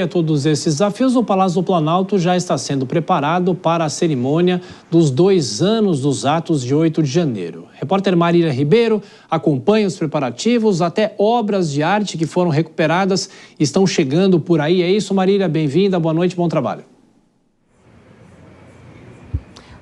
A todos esses desafios, o Palácio do Planalto já está sendo preparado para a cerimônia dos 2 anos dos atos de 8 de janeiro. Repórter Marília Ribeiro acompanha os preparativos, até obras de arte que foram recuperadas estão chegando por aí. É isso, Marília, bem-vinda, boa noite, bom trabalho.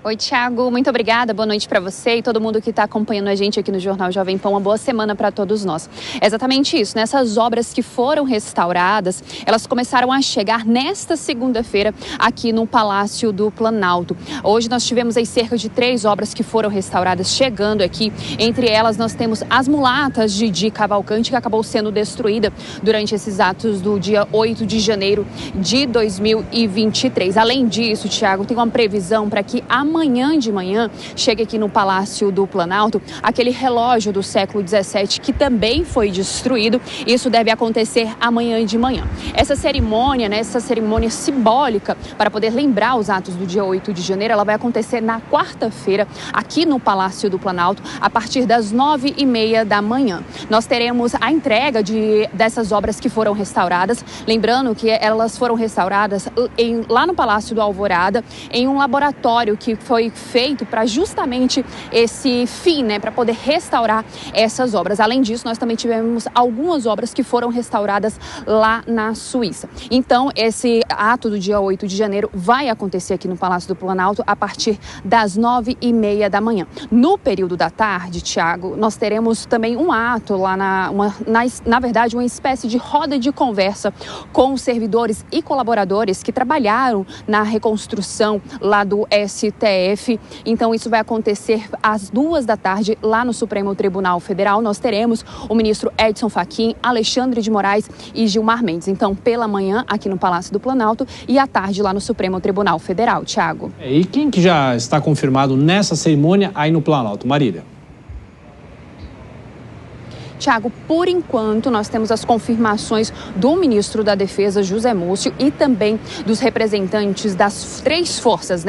Oi, Thiago, muito obrigada, boa noite para você e todo mundo que está acompanhando a gente aqui no Jornal Jovem Pan, uma boa semana para todos nós. É exatamente isso, nessas obras que foram restauradas, elas começaram a chegar nesta segunda-feira aqui no Palácio do Planalto. Hoje nós tivemos aí cerca de 3 obras que foram restauradas chegando aqui, entre elas nós temos as mulatas de Didi Cavalcante, que acabou sendo destruída durante esses atos do dia 8 de janeiro de 2023. Além disso, Thiago, tem uma previsão para que amanhã de manhã chega aqui no Palácio do Planalto aquele relógio do século XVII que também foi destruído. Isso deve acontecer amanhã de manhã. Essa cerimônia, essa cerimônia simbólica para poder lembrar os atos do dia 8 de janeiro, ela vai acontecer na quarta-feira aqui no Palácio do Planalto a partir das 9h30 da manhã. Nós teremos a entrega dessas obras que foram restauradas, lembrando que elas foram restauradas lá no Palácio do Alvorada, em um laboratório que foi feito para justamente esse fim, para poder restaurar essas obras. Além disso, nós também tivemos algumas obras que foram restauradas lá na Suíça. Então, esse ato do dia 8 de janeiro vai acontecer aqui no Palácio do Planalto a partir das 9h30 da manhã. No período da tarde, Thiago, nós teremos também um ato lá na verdade, uma espécie de roda de conversa com os servidores e colaboradores que trabalharam na reconstrução lá do STF. Então, isso vai acontecer às 2 da tarde lá no Supremo Tribunal Federal. Nós teremos o ministro Edson Fachin, Alexandre de Moraes e Gilmar Mendes. Então, pela manhã aqui no Palácio do Planalto e à tarde lá no Supremo Tribunal Federal. Thiago. E quem que já está confirmado nessa cerimônia aí no Planalto? Marília. Thiago, por enquanto, nós temos as confirmações do ministro da Defesa, José Múcio, e também dos representantes das 3 forças,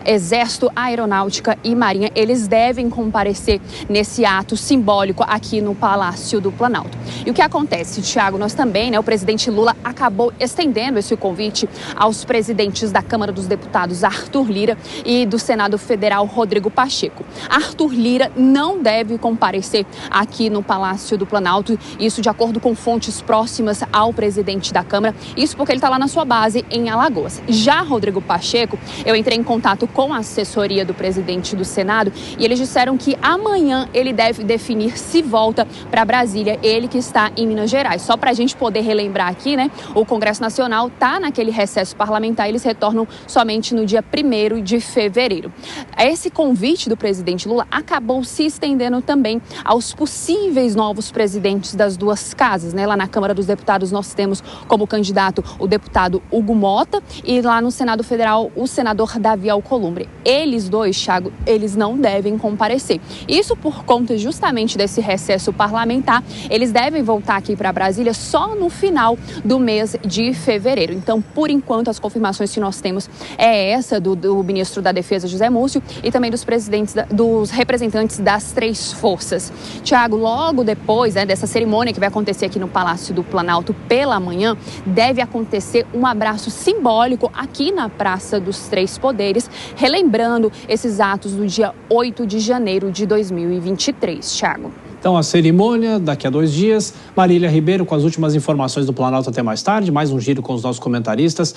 Exército, Aeronáutica e Marinha. Eles devem comparecer nesse ato simbólico aqui no Palácio do Planalto. E o que acontece, Thiago? Nós também, o presidente Lula acabou estendendo esse convite aos presidentes da Câmara dos Deputados, Arthur Lira, e do Senado Federal, Rodrigo Pacheco. Arthur Lira não deve comparecer aqui no Palácio do Planalto, isso de acordo com fontes próximas ao presidente da Câmara, isso porque ele está lá na sua base em Alagoas. Já Rodrigo Pacheco, eu entrei em contato com a assessoria do presidente do Senado e eles disseram que amanhã ele deve definir se volta para Brasília, ele que está em Minas Gerais. Só para a gente poder relembrar aqui, o Congresso Nacional está naquele recesso parlamentar, eles retornam somente no dia 1º de fevereiro. Esse convite do presidente Lula acabou se estendendo também aos possíveis novos presidentes das 2 casas, Lá na Câmara dos Deputados nós temos como candidato o deputado Hugo Mota e lá no Senado Federal o senador Davi Alcolumbre. Eles 2, Thiago, eles não devem comparecer. Isso por conta justamente desse recesso parlamentar. Eles devem voltar aqui para Brasília só no final do mês de fevereiro. Então, por enquanto, as confirmações que nós temos é essa do ministro da Defesa, José Múcio, e também dos representantes das 3 forças. Thiago, logo depois dessa cerimônia que vai acontecer aqui no Palácio do Planalto pela manhã, deve acontecer um abraço simbólico aqui na Praça dos 3 Poderes, relembrando esses atos do dia 8 de janeiro de 2023, Thiago. Então, a cerimônia daqui a 2 dias. Marília Ribeiro com as últimas informações do Planalto até mais tarde, mais um giro com os nossos comentaristas.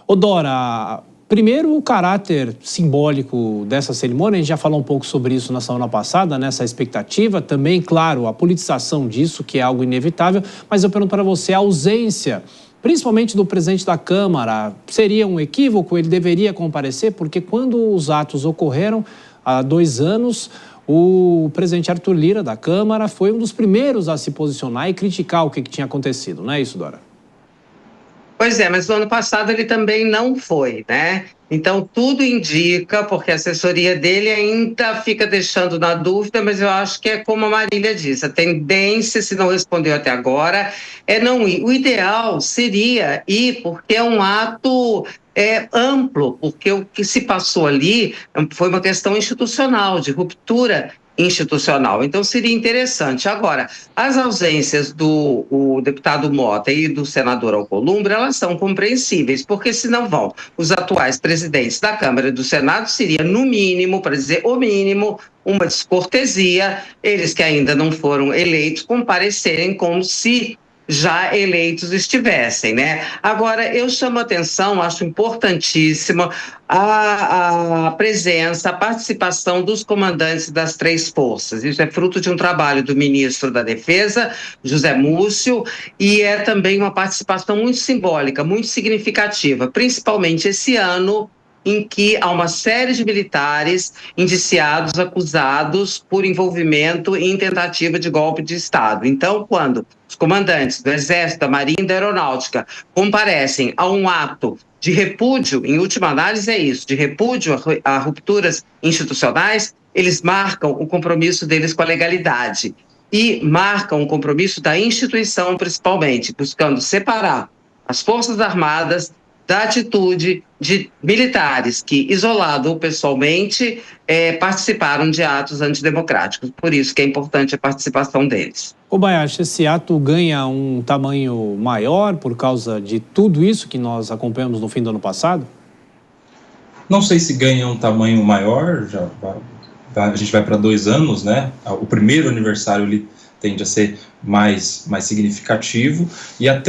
Dora, primeiro, o caráter simbólico dessa cerimônia, a gente já falou um pouco sobre isso na semana passada, nessa expectativa. Também, claro, a politização disso, que é algo inevitável. Mas eu pergunto para você, a ausência, principalmente do presidente da Câmara, seria um equívoco? Ele deveria comparecer? Porque quando os atos ocorreram há 2 anos, o presidente Arthur Lira, da Câmara, foi um dos primeiros a se posicionar e criticar o que tinha acontecido. Não é isso, Dora? Pois é, mas no ano passado ele também não foi, Então, tudo indica, porque a assessoria dele ainda fica deixando na dúvida, mas eu acho que é como a Marília disse, a tendência, se não respondeu até agora, é não ir. O ideal seria ir, porque é um ato amplo, porque o que se passou ali foi uma questão institucional, de ruptura institucional. Então, seria interessante. Agora, as ausências do deputado Mota e do senador Alcolumbre, elas são compreensíveis, porque se não vão os atuais presidentes da Câmara e do Senado, seria, no mínimo, para dizer o mínimo, uma descortesia, eles que ainda não foram eleitos comparecerem como se já eleitos estivessem, né? Agora, eu chamo a atenção, acho importantíssima a presença, a participação dos comandantes das três forças. Isso é fruto de um trabalho do ministro da Defesa, José Múcio, e é também uma participação muito simbólica, muito significativa, principalmente esse ano, em que há uma série de militares indiciados, acusados por envolvimento em tentativa de golpe de Estado. Então, quando os comandantes do Exército, da Marinha e da Aeronáutica comparecem a um ato de repúdio, em última análise é isso, de repúdio a rupturas institucionais, eles marcam o compromisso deles com a legalidade e marcam o compromisso da instituição, principalmente, buscando separar as Forças Armadas da atitude de militares que, isolado ou pessoalmente, participaram de atos antidemocráticos. Por isso que é importante a participação deles. Kobayashi, esse ato ganha um tamanho maior por causa de tudo isso que nós acompanhamos no fim do ano passado? Não sei se ganha um tamanho maior, a gente vai para 2 anos, né? O primeiro aniversário ele tende a ser mais significativo, e a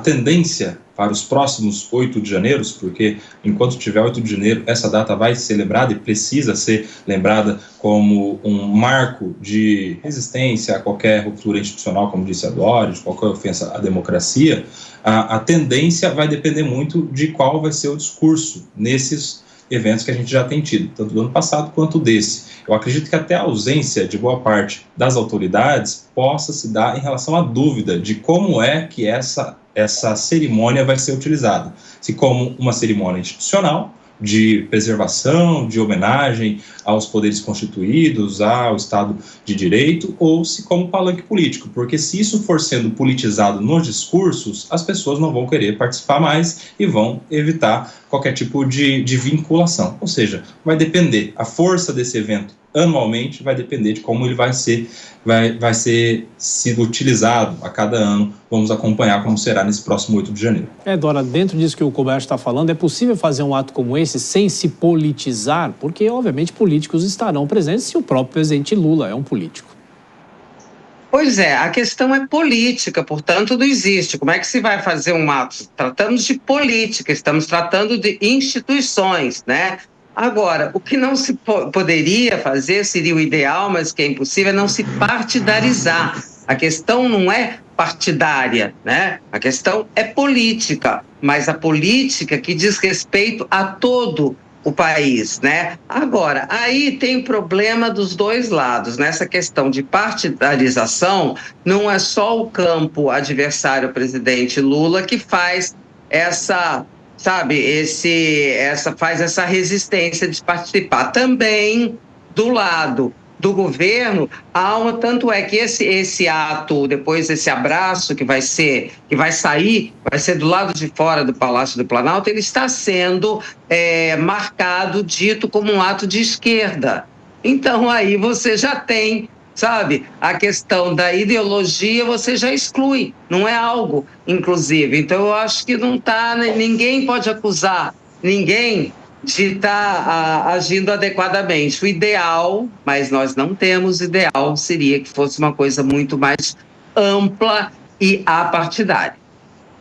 tendência para os próximos 8 de janeiro, porque enquanto tiver 8 de janeiro, essa data vai ser lembrada e precisa ser lembrada como um marco de resistência a qualquer ruptura institucional, como disse a Dora, de qualquer ofensa à democracia. A tendência vai depender muito de qual vai ser o discurso nesses eventos que a gente já tem tido, tanto do ano passado quanto desse. Eu acredito que até a ausência de boa parte das autoridades possa se dar em relação à dúvida de como é que essa cerimônia vai ser utilizada. Se como uma cerimônia institucional, de preservação, de homenagem aos poderes constituídos, ao Estado de Direito, ou se como palanque político, porque se isso for sendo politizado nos discursos, as pessoas não vão querer participar mais e vão evitar qualquer tipo de vinculação. Ou seja, vai depender, a força desse evento anualmente vai depender de como ele vai ser sido utilizado a cada ano. Vamos acompanhar como será nesse próximo 8 de janeiro. Dora, dentro disso que o Kobayashi está falando, é possível fazer um ato como esse sem se politizar? Porque, obviamente, políticos estarão presentes se o próprio presidente Lula é um político. Pois é, a questão é política, portanto não existe. Como é que se vai fazer um ato? Tratamos de política, estamos tratando de instituições, né? Agora, o que não se poderia fazer, seria o ideal, mas que é impossível, é não se partidarizar. A questão não é partidária, né? A questão é política, mas a política que diz respeito a todo o país, né? Agora, aí tem problema dos dois lados. Nessa questão de partidarização, não é só o campo adversário ao presidente Lula que faz faz essa resistência de participar. Também do lado do governo, tanto é que esse ato, depois esse abraço que vai ser do lado de fora do Palácio do Planalto, ele está sendo marcado, dito como um ato de esquerda. Então aí você já tem, a questão da ideologia você já exclui, não é algo inclusive. Então eu acho que ninguém pode acusar ninguém de estar agindo adequadamente. O ideal, mas nós não temos ideal, seria que fosse uma coisa muito mais ampla e apartidária.